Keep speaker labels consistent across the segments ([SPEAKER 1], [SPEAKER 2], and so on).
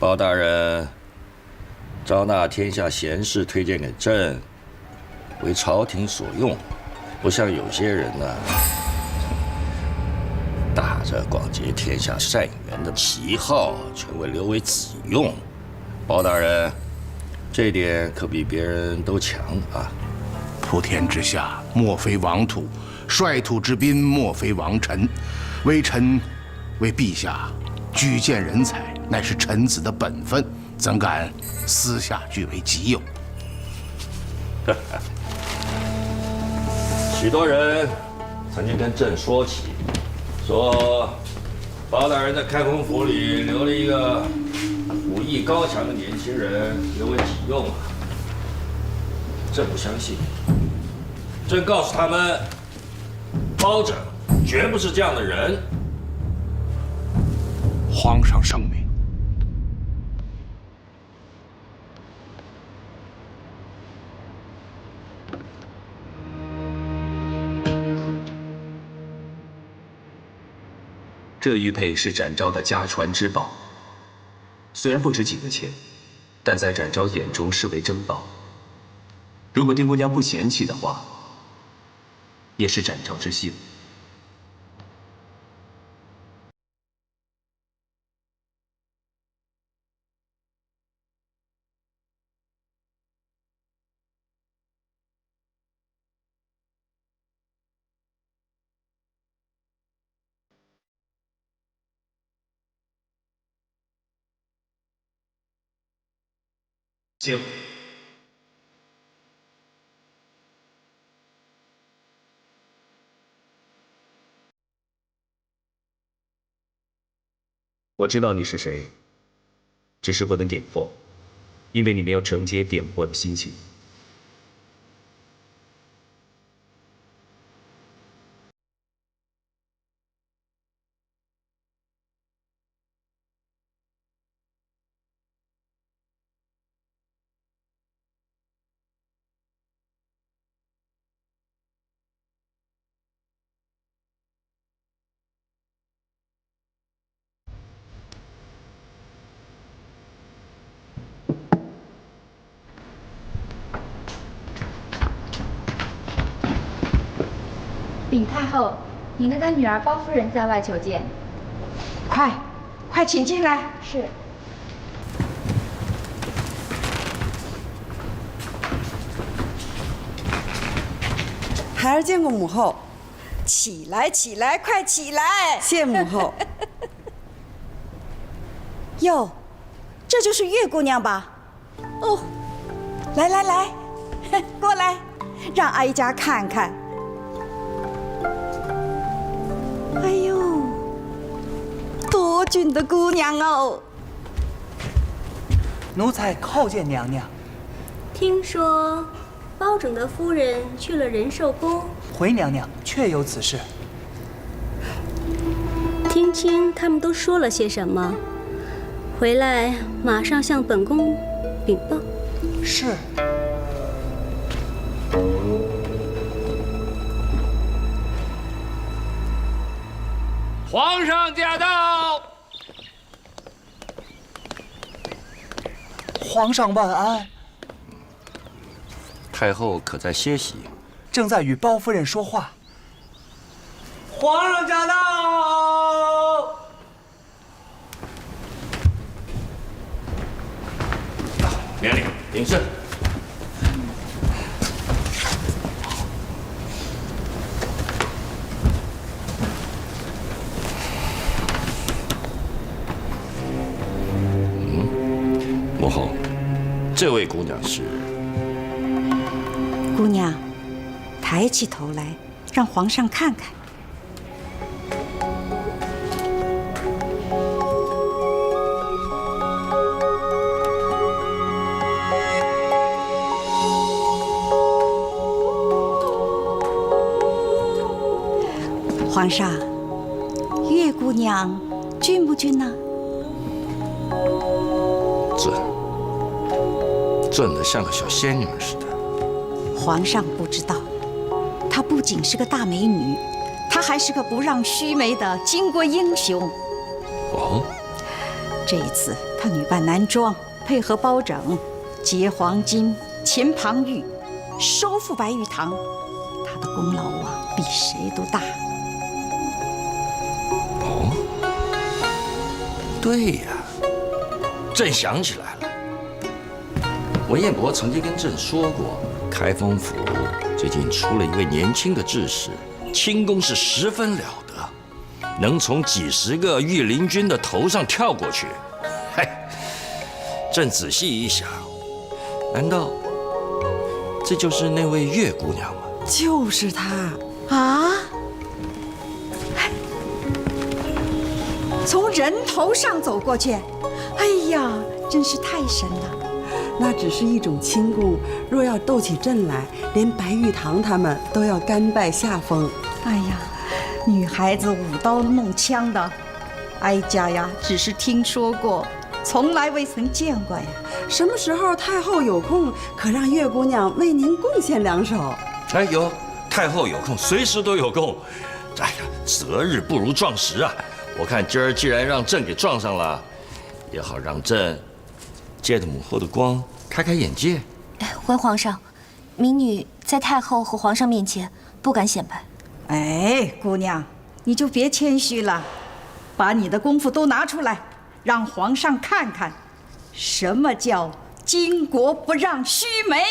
[SPEAKER 1] 包大人招纳天下贤士推荐给朕，为朝廷所用，不像有些人呢，打着广结天下善缘的旗号，全为留为己用。包大人，这点可比别人都强啊！
[SPEAKER 2] 普天之下，莫非王土；率土之滨，莫非王臣。微臣为陛下举荐人才，乃是臣子的本分，怎敢私下据为己有？
[SPEAKER 1] 许多人曾经跟朕说起，说包大人在开封府里留了一个武艺高强的年轻人，留为己用啊。朕不相信，朕告诉他们，包拯绝不是这样的人。
[SPEAKER 2] 皇上圣明。
[SPEAKER 3] 这玉佩是展昭的家传之宝，虽然不值几个钱，但在展昭眼中视为珍宝。如果丁姑娘不嫌弃的话，也是展昭之幸。请。我知道你是谁，只是不能点破，因为你没有承接点破的心情。
[SPEAKER 4] 禀太后，您的干女儿包夫人在外求见。
[SPEAKER 5] 快请进来。
[SPEAKER 4] 是。
[SPEAKER 5] 孩儿见过母后。起来，起来，快起来！谢母后。哟，这就是月姑娘吧？哦，来，过来，让哀家看看。哎呦，多俊的姑娘哦！
[SPEAKER 6] 奴才叩见娘娘。
[SPEAKER 7] 听说包拯的夫人去了仁寿宫。
[SPEAKER 6] 回娘娘，确有此事。
[SPEAKER 7] 听清他们都说了些什么，回来马上向本宫禀报。
[SPEAKER 6] 是。
[SPEAKER 8] 皇上驾到！
[SPEAKER 6] 皇上万安。
[SPEAKER 1] 太后可在歇息？
[SPEAKER 6] 正在与包夫人说话。皇上驾到！
[SPEAKER 1] 免礼，领圣。母后，这位姑娘是？
[SPEAKER 5] 姑娘，抬起头来，让皇上看看。皇上，月姑娘俊不俊呢？
[SPEAKER 1] 俊得像个小仙女似的。
[SPEAKER 5] 皇上不知道，她不仅是个大美女，她还是个不让须眉的巾帼英雄。
[SPEAKER 1] 哦，
[SPEAKER 5] 这一次他女扮男装，配合包拯，劫黄金，擒庞玉，收复白玉堂，他的功劳啊比谁都大。
[SPEAKER 1] 哦，对呀，朕想起来了，文彦博曾经跟朕说过，开封府最近出了一位年轻的志士，轻功是十分了得，能从几十个御林军的头上跳过去。嘿，朕仔细一想，难道这就是那位月姑娘吗？
[SPEAKER 6] 就是他。
[SPEAKER 5] 啊！从人头上走过去，哎呀，真是太神了！
[SPEAKER 6] 那只是一种轻功，若要斗起阵来，连白玉堂他们都要甘拜下风。
[SPEAKER 5] 哎呀，女孩子舞刀弄枪的，哀家呀只是听说过，从来未曾见过呀。
[SPEAKER 6] 什么时候太后有空，可让月姑娘为您贡献两手。
[SPEAKER 1] 哎，有太后有空，随时都有空。哎呀，择日不如撞时啊！我看今儿既然让朕给撞上了，也好让朕借着母后的光开开眼界。
[SPEAKER 8] 回皇上，民女在太后和皇上面前不敢显摆。
[SPEAKER 5] 哎，姑娘，你就别谦虚了，把你的功夫都拿出来，让皇上看看，什么叫巾帼不让须眉。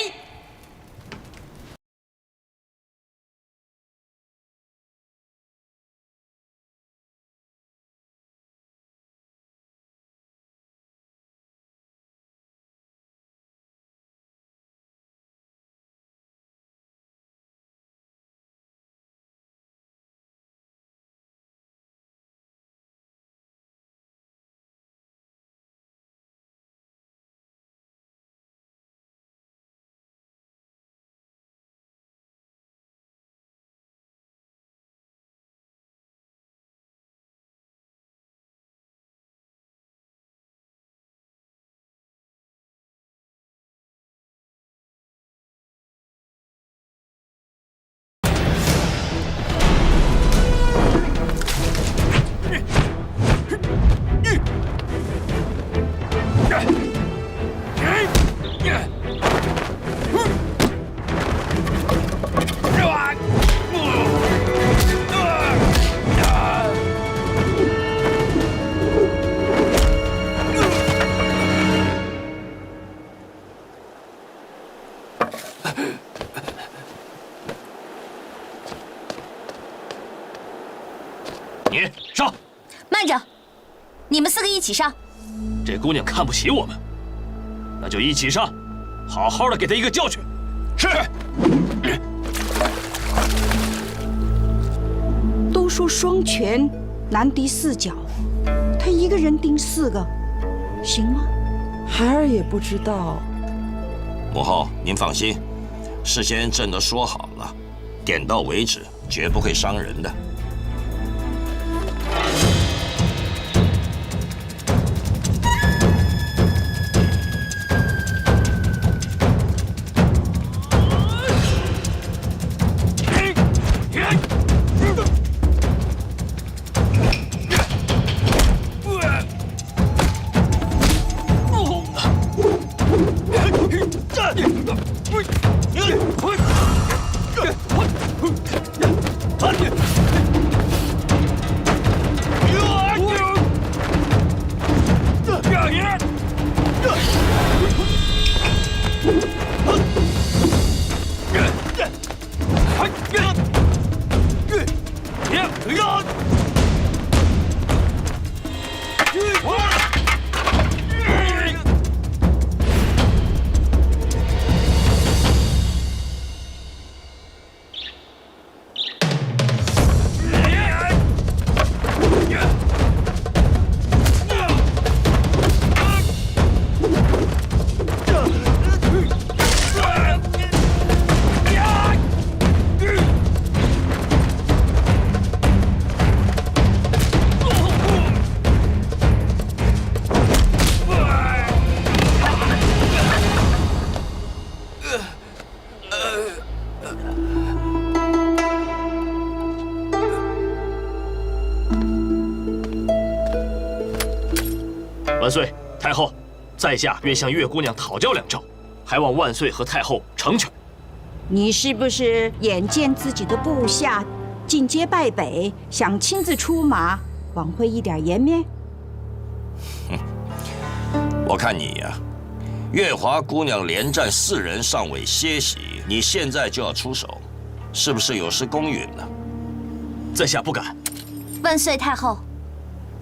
[SPEAKER 9] 你上！
[SPEAKER 8] 慢着，你们4个一起上。
[SPEAKER 9] 这姑娘看不起我们，那就一起上，好好的给她一个教训。是。
[SPEAKER 5] 都说双拳难敌4脚，他一个人顶4个，行吗？
[SPEAKER 6] 孩儿也不知道。
[SPEAKER 1] 母后，您放心，事先朕都说好了，点到为止，绝不会伤人的。
[SPEAKER 9] 万岁，太后，在下愿向月姑娘讨教2招，还望万岁和太后成全。
[SPEAKER 5] 你是不是眼见自己的部下进阶败北，想亲自出马挽回一点颜面？
[SPEAKER 1] 我看你呀，月华姑娘连战4人尚未歇息，你现在就要出手，是不是有失公允呢？
[SPEAKER 9] 在下不敢。
[SPEAKER 8] 万岁太后，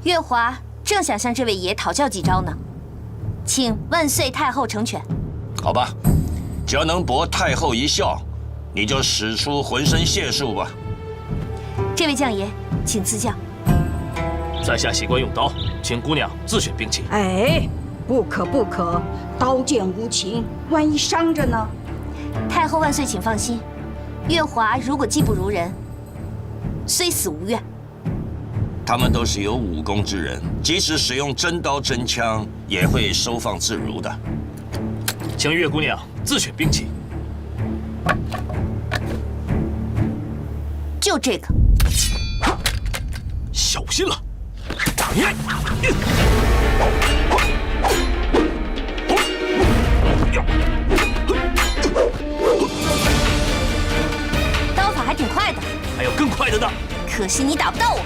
[SPEAKER 8] 月华正想向这位爷讨教几招呢，请万岁太后成全。
[SPEAKER 1] 好吧，只要能博太后一笑，你就使出浑身解数吧。
[SPEAKER 8] 这位将爷，请赐教。
[SPEAKER 9] 在下习惯用刀，请姑娘自选兵器。
[SPEAKER 5] 哎，不可不可，刀剑无情，万一伤着呢？
[SPEAKER 8] 太后万岁，请放心，月华如果技不如人，虽死无怨。
[SPEAKER 1] 他们都是有武功之人，即使使用真刀真枪，也会收放自如的。
[SPEAKER 9] 请月姑娘自选兵器。
[SPEAKER 8] 就这个。
[SPEAKER 9] 小心了。
[SPEAKER 8] 刀法还挺快的。
[SPEAKER 9] 还有更快的呢。
[SPEAKER 8] 可惜你打不到我。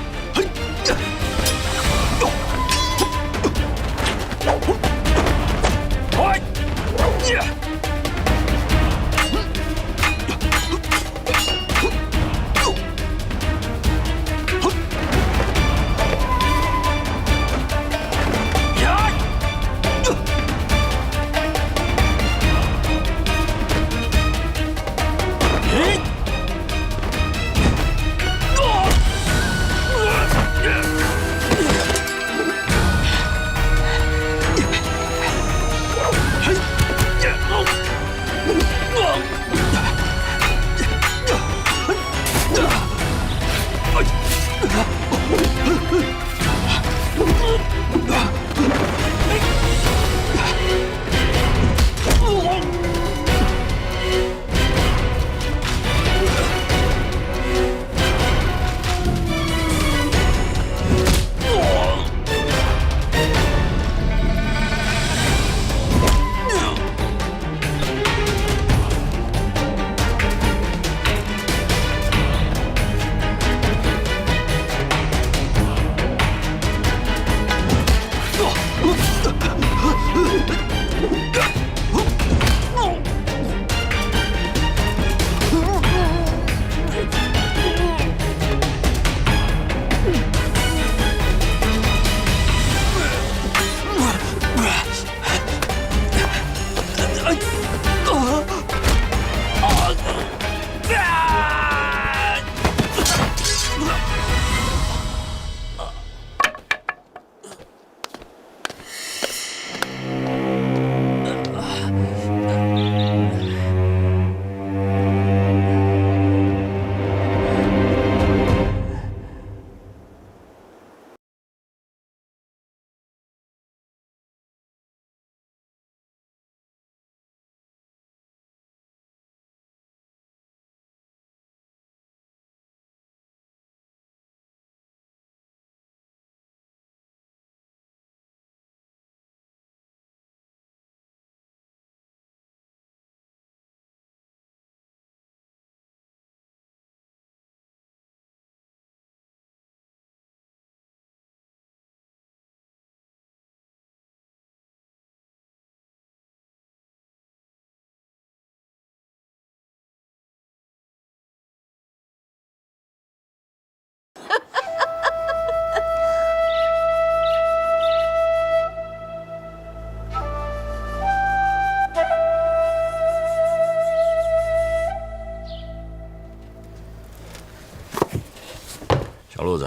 [SPEAKER 1] 小路子，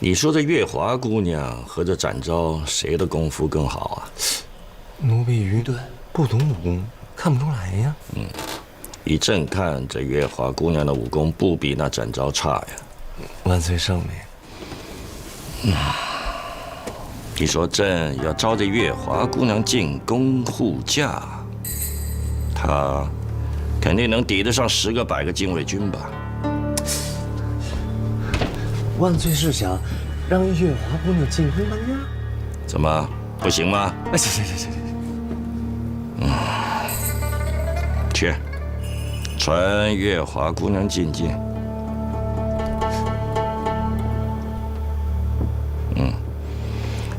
[SPEAKER 1] 你说这月华姑娘和这展昭谁的功夫更好啊？
[SPEAKER 10] 奴婢愚钝，不懂武功，看不出来呀。
[SPEAKER 1] 依朕看，这月华姑娘的武功不比那展昭差呀。
[SPEAKER 10] 万岁圣明。
[SPEAKER 1] 你说朕要招这月华姑娘进宫护驾，她肯定能抵得上10个100个禁卫军吧？
[SPEAKER 10] 万岁是想让月华姑娘进宫当家？
[SPEAKER 1] 怎么不行吗？
[SPEAKER 10] 行，
[SPEAKER 1] 去，传月华姑娘进京。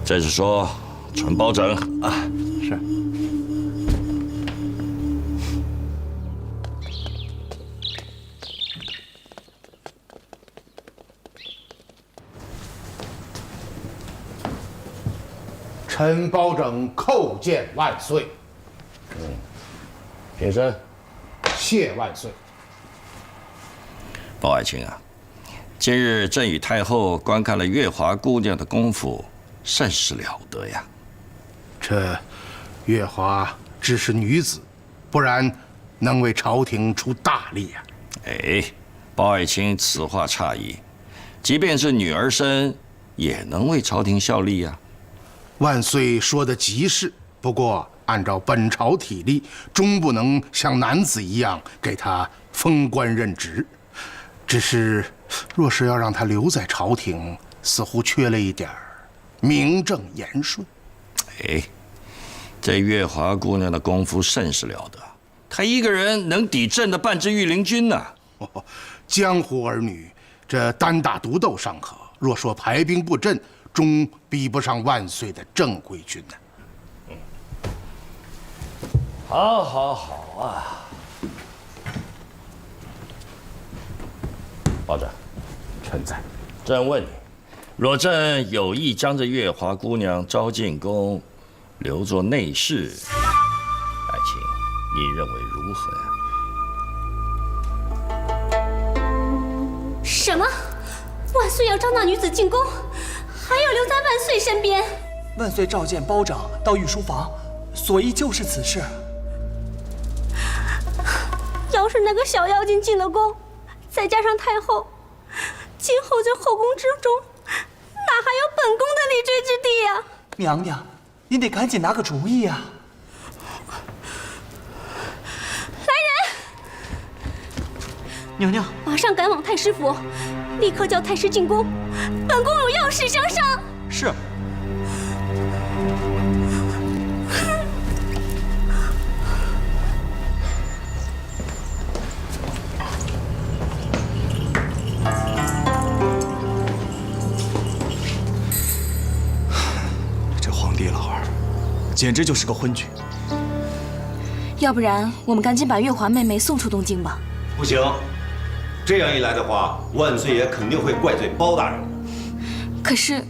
[SPEAKER 1] 再是说传包拯
[SPEAKER 10] 啊，是。
[SPEAKER 2] 臣包拯叩见万岁。
[SPEAKER 1] 平身。
[SPEAKER 2] 谢万岁。
[SPEAKER 1] 包爱卿啊，今日朕与太后观看了月华姑娘的功夫，甚是了得呀。
[SPEAKER 2] 这月华只是女子，不然能为朝廷出大力呀。
[SPEAKER 1] 哎，包爱卿此话差矣，即便是女儿身，也能为朝廷效力呀。
[SPEAKER 2] 万岁说的极是，不过按照本朝体例，终不能像男子一样给他封官任职。只是，若是要让他留在朝廷，似乎缺了一点名正言顺。
[SPEAKER 1] 哎，这月华姑娘的功夫甚是了得，她一个人能抵朕的半支御林军呢。
[SPEAKER 2] 江湖儿女，这单打独斗尚可，若说排兵布阵，终比不上万岁的正规军呢。
[SPEAKER 1] 好啊！包拯，
[SPEAKER 2] 臣在。
[SPEAKER 1] 朕问你，若朕有意将这月华姑娘招进宫，留作内侍，爱卿，你认为如何呀？
[SPEAKER 7] 什么？万岁要招那女子进宫，还要留在万岁身边？
[SPEAKER 11] 万岁召见包拯到御书房，所议就是此事。
[SPEAKER 7] 要是那个小妖精进了宫，再加上太后，今后这后宫之中，哪还有本宫的立锥之地呀？
[SPEAKER 11] 娘娘，您得赶紧拿个主意呀！
[SPEAKER 7] 来人！
[SPEAKER 11] 娘娘，
[SPEAKER 7] 马上赶往太师府，立刻叫太师进宫，本宫有要事相商。
[SPEAKER 11] 是。简直就是个昏君。
[SPEAKER 8] 要不然我们赶紧把月华妹妹送出东京吧。
[SPEAKER 12] 不行，这样一来的话，万岁爷肯定会怪罪包大人。
[SPEAKER 8] 可是，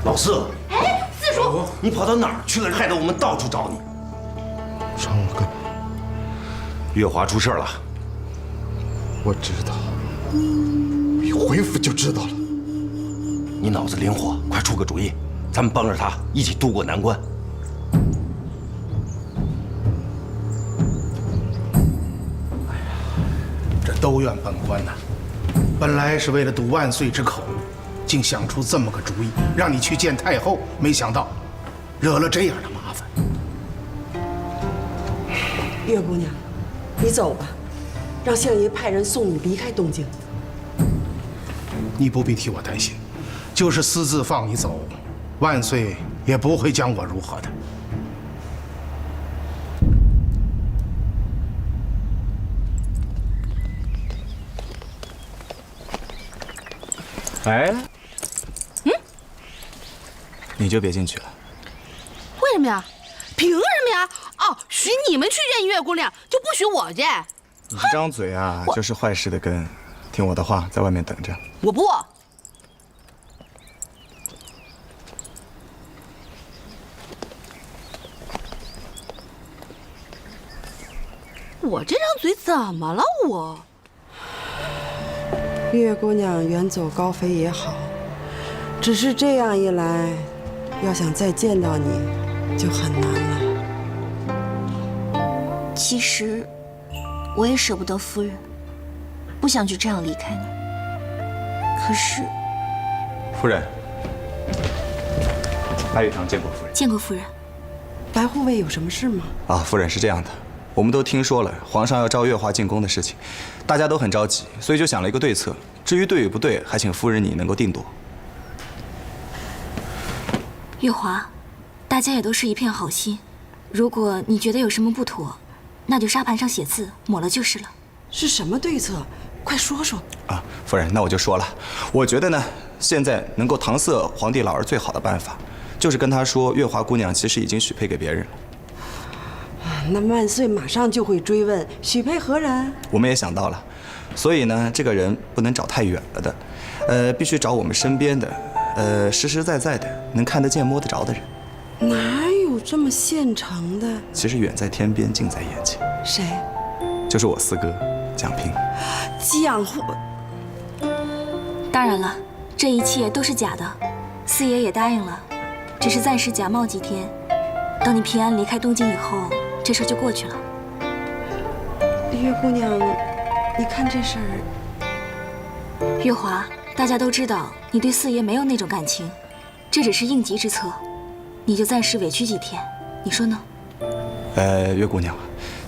[SPEAKER 12] 老四，
[SPEAKER 8] 哎，四叔，
[SPEAKER 12] 你跑到哪儿去了？害得我们到处找你。
[SPEAKER 2] 上个
[SPEAKER 12] 月华出事了，
[SPEAKER 2] 我知道，一回府就知道了。
[SPEAKER 12] 你脑子灵活，快出个主意。咱们帮着他一起渡过难关。
[SPEAKER 2] 哎呀，这都怨本官呐！本来是为了堵万岁之口，竟想出这么个主意，让你去见太后，没想到惹了这样的麻烦。
[SPEAKER 6] 月姑娘，你走吧，让相爷派人送你离开东京。
[SPEAKER 2] 你不必替我担心，就是私自放你走。万岁也不会将我如何的。
[SPEAKER 10] 哎，你就别进去了。
[SPEAKER 13] 为什么呀？凭什么呀？哦，许你们去见月姑娘，就不许我见？
[SPEAKER 10] 你这张嘴啊，就是坏事的根。听我的话，在外面等着。
[SPEAKER 13] 我不。我这张嘴怎么了？我
[SPEAKER 6] 月姑娘远走高飞也好，只是这样一来，要想再见到你，就很难了。
[SPEAKER 8] 其实，我也舍不得夫人，不想就这样离开你。可是，
[SPEAKER 10] 夫人，白玉堂见过夫人。
[SPEAKER 8] 见过夫人。
[SPEAKER 6] 白护卫有什么事吗？
[SPEAKER 10] 啊，夫人是这样的。我们都听说了皇上要召月华进宫的事情，大家都很着急，所以就想了一个对策。至于对与不对，还请夫人你能够定夺。
[SPEAKER 7] 月华，大家也都是一片好心，如果你觉得有什么不妥，那就沙盘上写字，抹了就是了。
[SPEAKER 6] 是什么对策？快说说。
[SPEAKER 10] 啊，夫人，那我就说了，我觉得呢，现在能够搪塞皇帝老儿最好的办法，就是跟他说月华姑娘其实已经许配给别人了。
[SPEAKER 6] 那万岁马上就会追问许配何人。
[SPEAKER 10] 我们也想到了，所以呢，这个人不能找太远了的，必须找我们身边的，实实在在的能看得见摸得着的人。
[SPEAKER 6] 哪有这么现成的？
[SPEAKER 10] 其实远在天边，近在眼前。
[SPEAKER 6] 谁？
[SPEAKER 10] 就是我四哥蒋平。
[SPEAKER 6] 蒋护。
[SPEAKER 7] 当然了，这一切都是假的，四爷也答应了，只是暂时假冒几天。等你平安离开东京以后，这事就过去了。
[SPEAKER 6] 月姑娘，你看这事儿。
[SPEAKER 7] 月华，大家都知道你对四爷没有那种感情，这只是应急之策，你就暂时委屈几天，你说呢？
[SPEAKER 10] 月姑娘，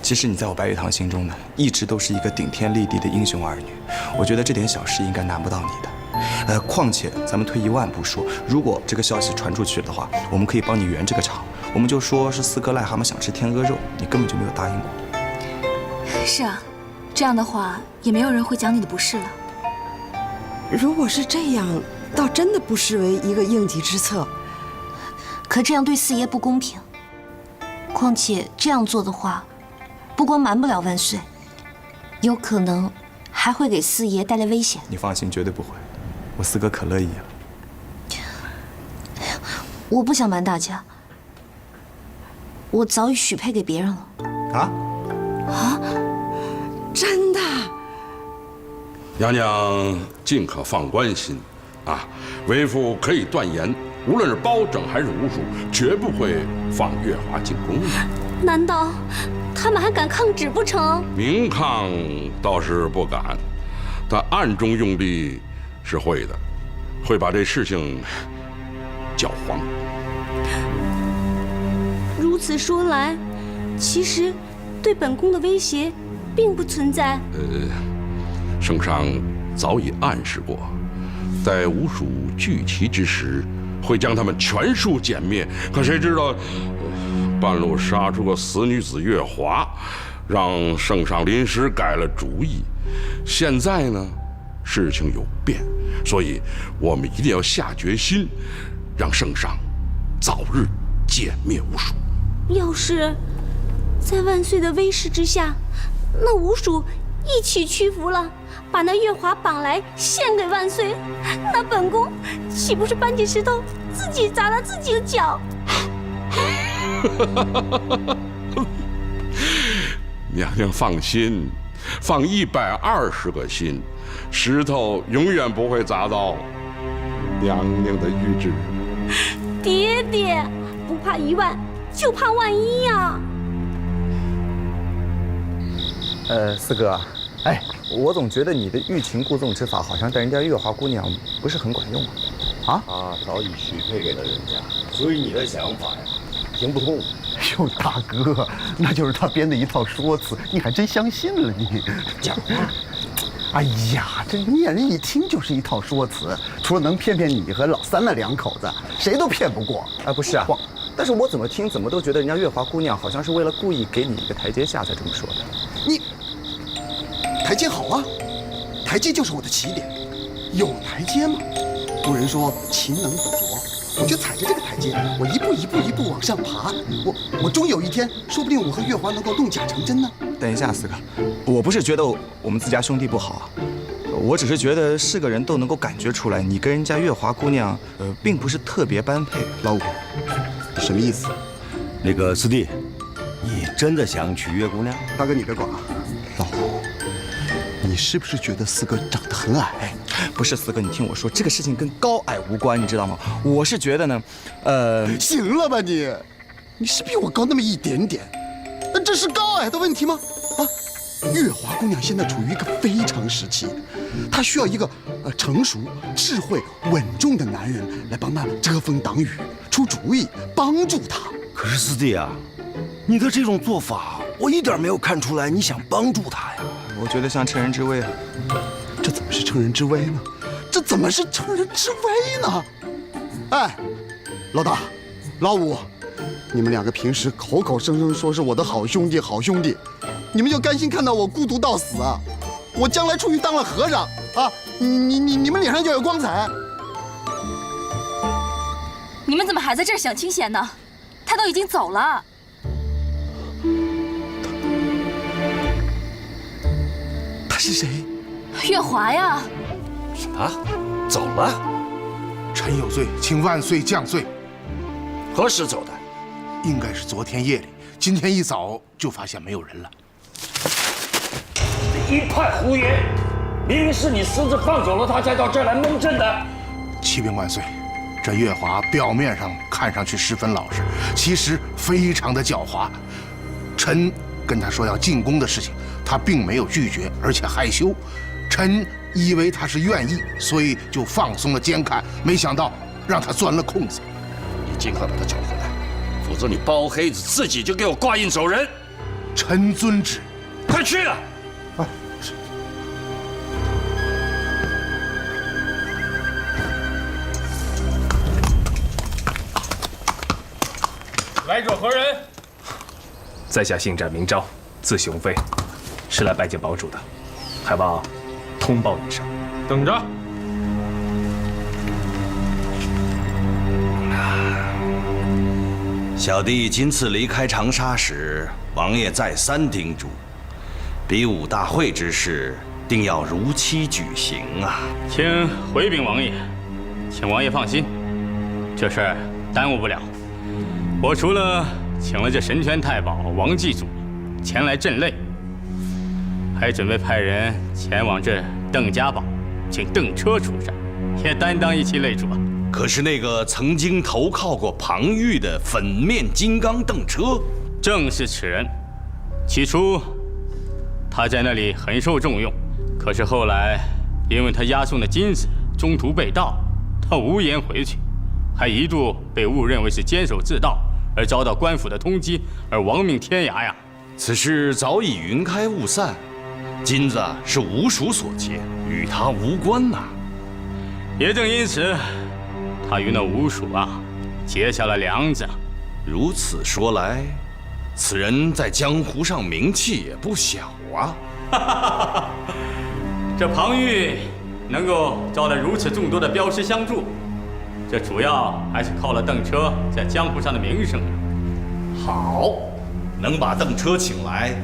[SPEAKER 10] 其实你在我白玉堂心中呢，一直都是一个顶天立地的英雄儿女，我觉得这点小事应该难不到你的。况且咱们退一万步说，如果这个消息传出去的话，我们可以帮你圆这个场。我们就说是四哥癞蛤蟆想吃天鹅肉，你根本就没有答应过。
[SPEAKER 7] 是啊，这样的话也没有人会讲你的不是了。
[SPEAKER 6] 如果是这样，倒真的不失为一个应急之策。
[SPEAKER 8] 可这样对四爷不公平。况且这样做的话，不光瞒不了万岁，有可能还会给四爷带来危险。
[SPEAKER 10] 你放心，绝对不会。我四哥可乐意了。
[SPEAKER 8] 我不想瞒大家，我早已许配给别人了。
[SPEAKER 6] 啊？真的？
[SPEAKER 14] 娘娘尽可放宽心，啊，为父可以断言，无论是包拯还是吴蜀，绝不会放月华进宫的。
[SPEAKER 7] 难道他们还敢抗旨不成？
[SPEAKER 14] 明抗倒是不敢，但暗中用力是会的，会把这事情搅黄。
[SPEAKER 7] 如此说来，其实对本宫的威胁并不存在。
[SPEAKER 14] 圣上早已暗示过，在吴蜀聚齐之时，会将他们全数歼灭。可谁知道，半路杀出个死女子月华，让圣上临时改了主意。现在呢，事情有变，所以我们一定要下决心，让圣上早日歼灭吴蜀。
[SPEAKER 7] 要是在万岁的威势之下，那吴蜀一起屈服了，把那月华绑来献给万岁，那本宫岂不是搬起石头自己砸了自己的脚？
[SPEAKER 14] 娘娘放心，放120个心，石头永远不会砸到娘娘的玉指。
[SPEAKER 7] 爹爹，不怕1万，就怕万一呀！
[SPEAKER 10] 四哥，哎，我总觉得你的欲擒故纵之法，好像对人家月华姑娘不是很管用啊。
[SPEAKER 12] 他早已许配给了人家，所以你的想法呀，行不通。
[SPEAKER 2] 哟，大哥，那就是他编的一套说辞，你还真相信了你？
[SPEAKER 12] 讲话。
[SPEAKER 2] 哎呀，这念人一听就是一套说辞，除了能骗你和老三那2口子，谁都骗不过。
[SPEAKER 10] 不是啊，但是我怎么听怎么都觉得人家月华姑娘好像是为了故意给你一个台阶下才这么说的。
[SPEAKER 2] 你台阶好啊，台阶就是我的起点，有台阶吗？古人说勤能补拙，我就踩着这个台阶，我一步往上爬，我终有一天，说不定我和月华能够弄假成真呢。
[SPEAKER 10] 等一下，四哥，我不是觉得我们自家兄弟不好啊，我只是觉得是个人都能够感觉出来，你跟人家月华姑娘，并不是特别般配。
[SPEAKER 2] 老五，什么意思？
[SPEAKER 12] 那个四弟，你真的想娶月姑娘？
[SPEAKER 2] 大哥，你别管啊。老五，你是不是觉得四哥长得很矮？
[SPEAKER 10] 不是，四哥，你听我说，这个事情跟高矮无关，你知道吗？我是觉得呢，
[SPEAKER 2] 行了吧你？你是比我高那么一点点，那这是高矮的问题吗？啊，月华姑娘现在处于一个非常时期，她需要一个成熟、智慧、稳重的男人来帮她遮风挡雨、出主意，帮助她。
[SPEAKER 12] 可是四弟啊，你的这种做法，我一点没有看出来你想帮助她呀。
[SPEAKER 10] 我觉得像趁人之危啊。
[SPEAKER 2] 这怎么是趁人之危呢？这怎么是趁人之危呢？哎，老大，
[SPEAKER 15] 老五，你们两个平时口口声声说是我的好兄弟，好兄弟，你们就甘心看到我孤独到死啊？我将来出去当了和尚啊，你们脸上就有光彩。
[SPEAKER 16] 你们怎么还在这儿想清闲呢？他都已经走了。
[SPEAKER 15] 他是谁？
[SPEAKER 16] 月华呀！
[SPEAKER 9] 什么？走了？
[SPEAKER 2] 臣有罪，请万岁降罪。
[SPEAKER 9] 何时走的？
[SPEAKER 2] 应该是昨天夜里，今天一早就发现没有人了。
[SPEAKER 1] 一派胡言！明明是你私自放走了他，才到这儿来蒙朕的。
[SPEAKER 2] 启禀万岁，这月华表面上看上去十分老实，其实非常的狡猾。臣跟他说要进宫的事情，他并没有拒绝，而且害羞。臣以为他是愿意，所以就放松了监看，没想到让他钻了空子。
[SPEAKER 14] 你尽快把他叫回来，否则你包黑子自己就给我挂印走人。
[SPEAKER 2] 臣遵旨。
[SPEAKER 1] 快去啊！
[SPEAKER 17] 来者何人？在下姓展名昭，字雄飞，是来拜见堡主的，还望通报一声。等着。
[SPEAKER 18] 小弟今次离开长沙时，王爷再三叮嘱，比武大会之事定要如期举行啊！
[SPEAKER 19] 请回禀王爷，请王爷放心，这事儿耽误不了。我除了请了这神权太保王祭祖前来镇擂，还准备派人前往这邓家堡，请邓车出山，也担当一期擂主啊。
[SPEAKER 18] 可是那个曾经投靠过庞玉的粉面金刚邓车，
[SPEAKER 19] 正是此人。起初他在那里很受重用，可是后来因为他押送的金子中途被盗，他无颜回去，还一度被误认为是监守自盗，而遭到官府的通缉，而亡命天涯呀。
[SPEAKER 18] 此事早已云开雾散，金子是吴蜀所劫，与他无关呐。
[SPEAKER 19] 也正因此，他与那吴蜀啊结下了梁子。
[SPEAKER 18] 如此说来，此人在江湖上名气也不小啊。
[SPEAKER 19] 这庞玉能够招来如此众多的镖师相助，这主要还是靠了邓车在江湖上的名声。
[SPEAKER 18] 好，能把邓车请来，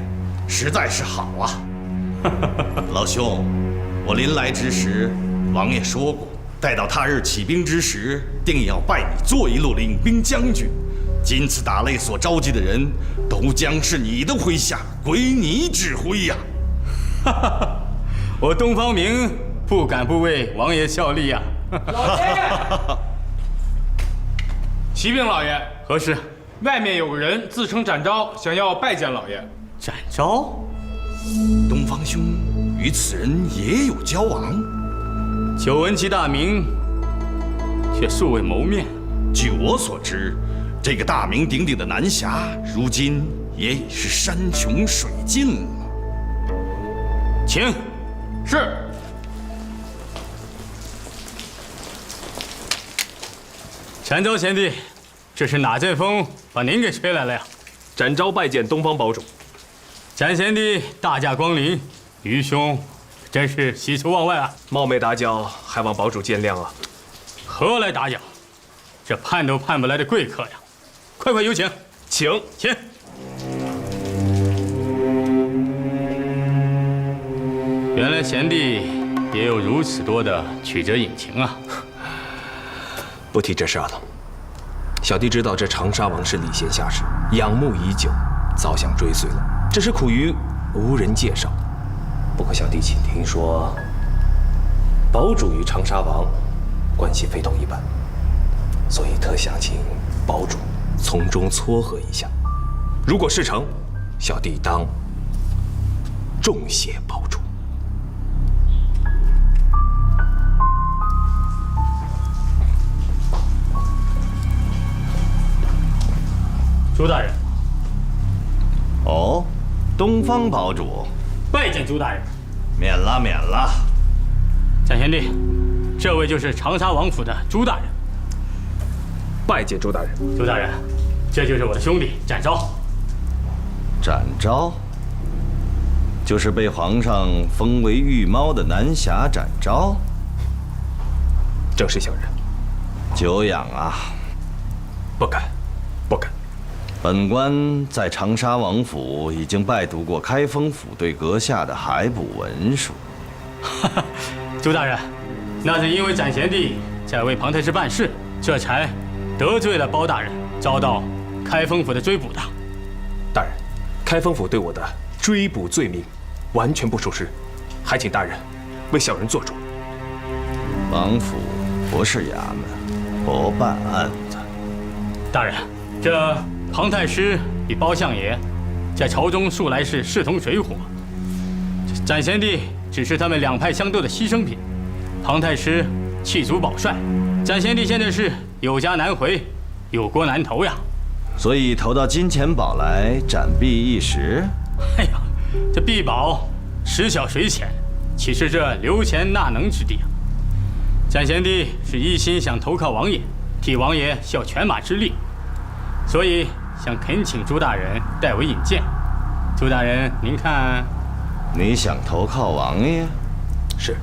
[SPEAKER 18] 实在是好啊。老兄，我临来之时，王爷说过，待到他日起兵之时，定要拜你做一路领兵将军。今次打擂所召集的人，都将是你的麾下，归你指挥呀。
[SPEAKER 19] 我东方明不敢不为王爷效力呀。
[SPEAKER 17] 老爷爷，启禀老爷，
[SPEAKER 19] 何事？
[SPEAKER 17] 外面有个人自称展昭，想要拜见老爷。
[SPEAKER 19] 展昭？
[SPEAKER 18] 东方兄与此人也有交往？
[SPEAKER 19] 久闻其大名，却素未谋面。
[SPEAKER 18] 据我所知，这个大名鼎鼎的南侠，如今也已是山穷水尽了。
[SPEAKER 19] 请。
[SPEAKER 17] 是。
[SPEAKER 19] 展昭贤弟，这是哪阵风把您给吹来了呀？
[SPEAKER 17] 展昭拜见东方堡主。
[SPEAKER 19] 展贤弟大驾光临，愚兄真是喜出望外啊！
[SPEAKER 17] 冒昧打搅，还望堡主见谅啊。
[SPEAKER 19] 何来打搅？这盼都盼不来的贵客呀！快快有请，
[SPEAKER 17] 请。
[SPEAKER 19] 原来贤弟也有如此多的曲折隐情啊！
[SPEAKER 17] 不提这事了。小弟知道这长沙王是礼贤下士，仰慕已久，早想追随了，只是苦于无人介绍。不过小弟请听说，堡主与长沙王关系非同一般，所以特想请堡主从中撮合一下。如果事成，小弟当重谢堡主。
[SPEAKER 19] 朱大人。
[SPEAKER 18] 哦，东方堡主，
[SPEAKER 19] 拜见朱大人。
[SPEAKER 18] 免了，免了。
[SPEAKER 19] 展贤弟，这位就是长沙王府的朱大人。
[SPEAKER 17] 拜见周大人。
[SPEAKER 19] 周大人，这就是我的兄弟展昭。
[SPEAKER 18] 展昭，就是被皇上封为御猫的南侠展昭。
[SPEAKER 17] 正是小人。
[SPEAKER 18] 久仰啊！
[SPEAKER 17] 不敢，不敢。
[SPEAKER 18] 本官在长沙王府已经拜读过开封府对阁下的海捕文书。
[SPEAKER 19] 周大人，那是因为展贤弟在为庞太师办事，这才得罪了包大人，遭到开封府的追捕的。
[SPEAKER 17] 大人，开封府对我的追捕罪名完全不属实，还请大人为小人做主。
[SPEAKER 18] 王府不是衙门，不办案子。
[SPEAKER 19] 大人，这庞太师与包相爷在朝中素来是势同水火，展贤弟只是他们两派相斗的牺牲品。庞太师弃卒保帅，展贤弟现在是有家难回，有国难投呀。
[SPEAKER 18] 所以投到金钱堡来展臂一时。
[SPEAKER 19] 哎呀，这臂宝池小水浅，岂是这留钱纳能之地啊？展贤弟是一心想投靠王爷，替王爷效犬马之力，所以想恳请朱大人代为引荐。朱大人，您看，
[SPEAKER 18] 你想投靠王爷？
[SPEAKER 17] 是。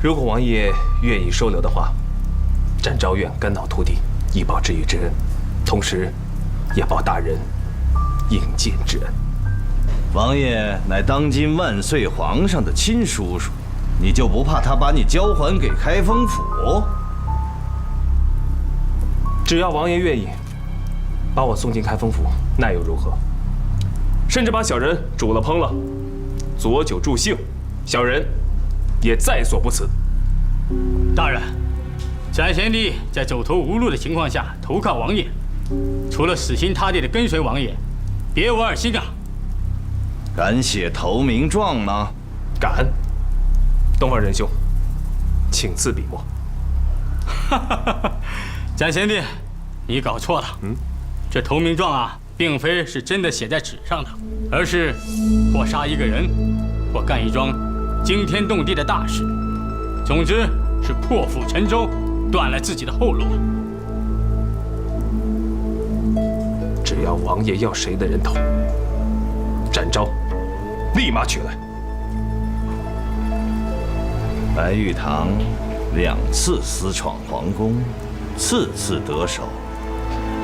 [SPEAKER 17] 如果王爷愿意收留的话，展昭愿肝脑涂地，以报知遇之恩，同时也报大人引荐之恩。
[SPEAKER 18] 王爷乃当今万岁皇上的亲叔叔，你就不怕他把你交还给开封府？
[SPEAKER 17] 只要王爷愿意把我送进开封府，那又如何？甚至把小人煮了烹了，佐酒助兴，小人也在所不辞。
[SPEAKER 19] 大人，展贤弟在走投无路的情况下投靠王爷，除了死心塌地的跟随王爷，别无二心啊！
[SPEAKER 18] 敢写投名状吗？
[SPEAKER 17] 敢。东方仁兄，请赐笔墨。
[SPEAKER 19] 展贤弟，你搞错了。这投名状啊，并非是真的写在纸上的，而是或杀一个人，或干一桩惊天动地的大事。总之是破釜沉舟，断了自己的后路。
[SPEAKER 17] 只要王爷要谁的人头，展昭立马取来。
[SPEAKER 18] 白玉堂2次私闯皇宫，次次得手，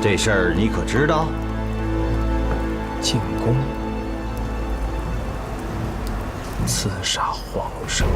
[SPEAKER 18] 这事儿你可知道？
[SPEAKER 17] 进宫刺杀皇上。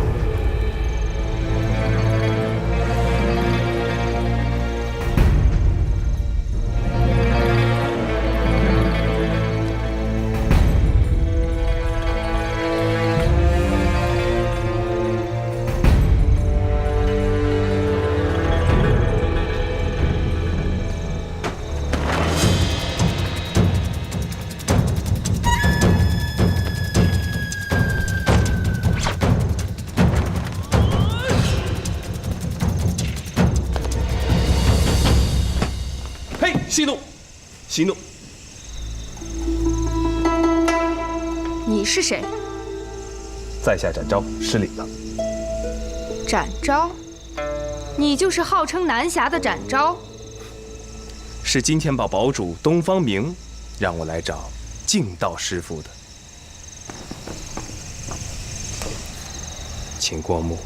[SPEAKER 17] 息怒，息怒！
[SPEAKER 20] 你是谁？
[SPEAKER 17] 在下展昭，失礼了。
[SPEAKER 20] 展昭，你就是号称南侠的展昭？
[SPEAKER 17] 是金钱堡堡主东方明让我来找敬道师傅的，请过目。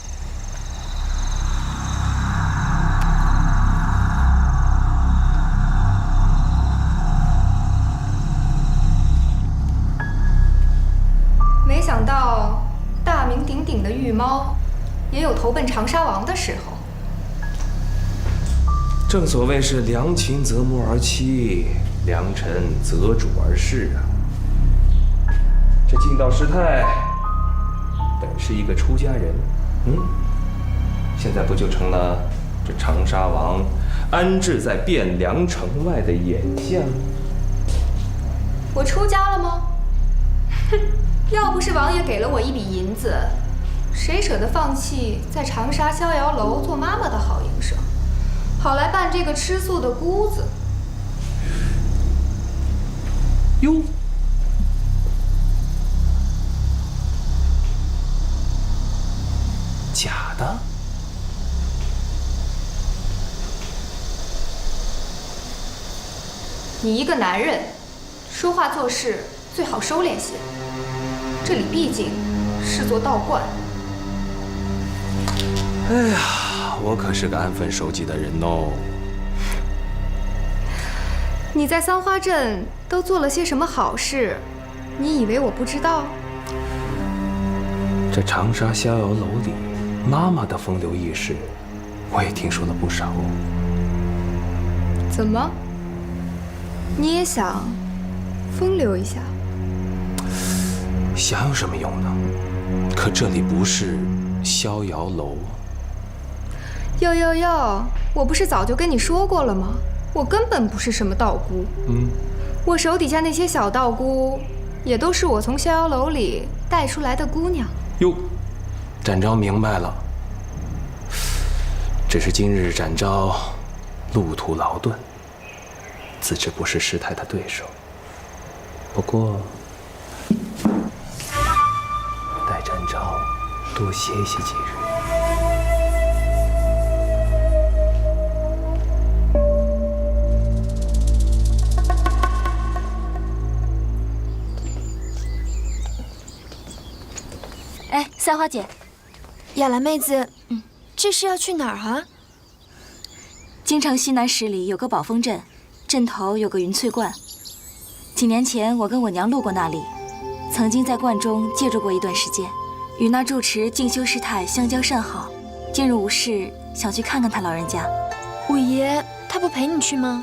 [SPEAKER 20] 没想到大名鼎鼎的御猫，也有投奔长沙王的时候。
[SPEAKER 17] 正所谓是良禽择木而栖，良臣择主而事啊。这敬道师太本是一个出家人，现在不就成了这长沙王安置在汴梁城外的眼相？
[SPEAKER 20] 我出家了吗？哼！要不是王爷给了我一笔银子，谁舍得放弃在长沙逍遥楼做妈妈的好营生，好来办这个吃素的姑子？
[SPEAKER 17] 哟，假的？
[SPEAKER 20] 你一个男人，说话做事最好收敛些。这里毕竟是座道观。
[SPEAKER 17] 哎呀，我可是个安分守己的人哦。
[SPEAKER 20] 你在桑花镇都做了些什么好事？你以为我不知道？
[SPEAKER 17] 这长沙逍遥楼里，妈妈的风流轶事，我也听说了不少哦。
[SPEAKER 20] 怎么？你也想风流一下？
[SPEAKER 17] 想有什么用呢？可这里不是逍遥楼。
[SPEAKER 20] 哟，我不是早就跟你说过了吗？我根本不是什么道姑。我手底下那些小道姑，也都是我从逍遥楼里带出来的姑娘。
[SPEAKER 17] 哟，展昭明白了。只是今日展昭路途劳顿，自知不是师太的对手。不过，待展昭多歇息几日。
[SPEAKER 16] 哎，赛花姐，亚兰妹子，这是要去哪儿啊？
[SPEAKER 8] 京城西南10里有个宝峰镇，镇头有个云翠观。几年前我跟我娘路过那里，曾经在观中借住过一段时间，与那住持静修师太相交甚好。今日无事，想去看看他老人家。
[SPEAKER 16] 五爷他不陪你去吗？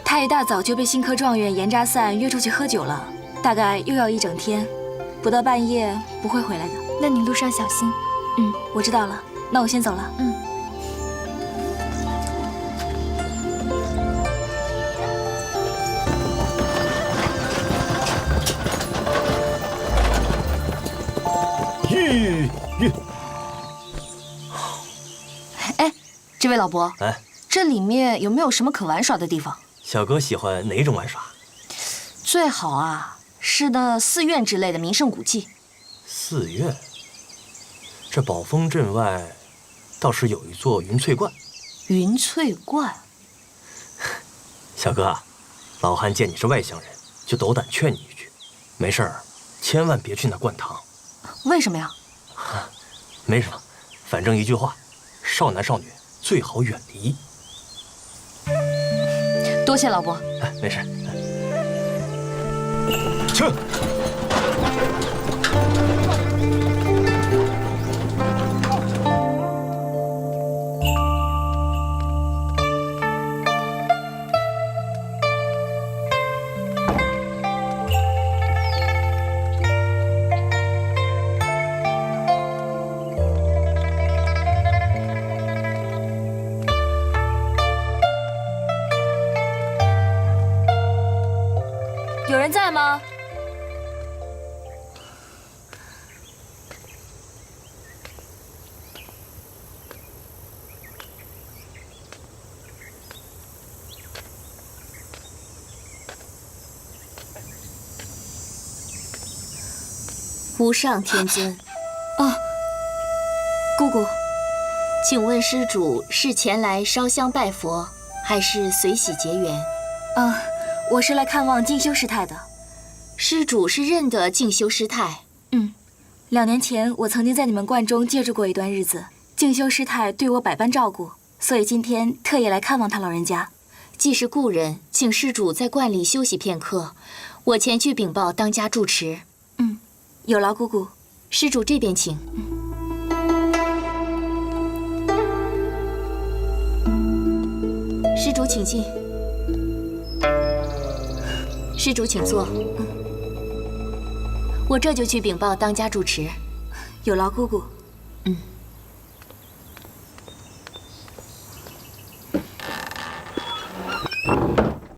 [SPEAKER 8] 他一大早就被新科状元严扎散约出去喝酒了，大概又要一整天。不到半夜不会回来的。
[SPEAKER 16] 那你路上小心。
[SPEAKER 8] 我知道了。那我先走了。哎，这位老伯，
[SPEAKER 21] 哎，
[SPEAKER 8] 这里面有没有什么可玩耍的地方？
[SPEAKER 21] 小哥喜欢哪种玩耍？
[SPEAKER 8] 最好啊，是那寺院之类的名胜古迹。
[SPEAKER 21] 寺院？这宝峰镇外倒是有一座云翠观。
[SPEAKER 8] 云翠观？
[SPEAKER 21] 小哥啊，老汉见你是外乡人，就斗胆劝你一句，没事儿，千万别去那观堂。
[SPEAKER 8] 为什么呀？
[SPEAKER 21] 没什么，反正一句话，少男少女最好远离。
[SPEAKER 8] 多谢老伯。
[SPEAKER 21] 哎，没事。去。
[SPEAKER 16] 有人在吗？
[SPEAKER 8] 无上天尊。
[SPEAKER 16] 哦，
[SPEAKER 8] 姑姑，请问施主是前来烧香拜佛，还是随喜结缘？我是来看望静修师太的。施主是认得静修师太？2年前我曾经在你们观中借住过一段日子，静修师太对我百般照顾，所以今天特意来看望他老人家。既是故人，请施主在观里休息片刻，我前去禀报当家住持。有劳姑姑，施主这边请。施主请进。施主请坐。我这就去禀报当家住持。有劳姑姑。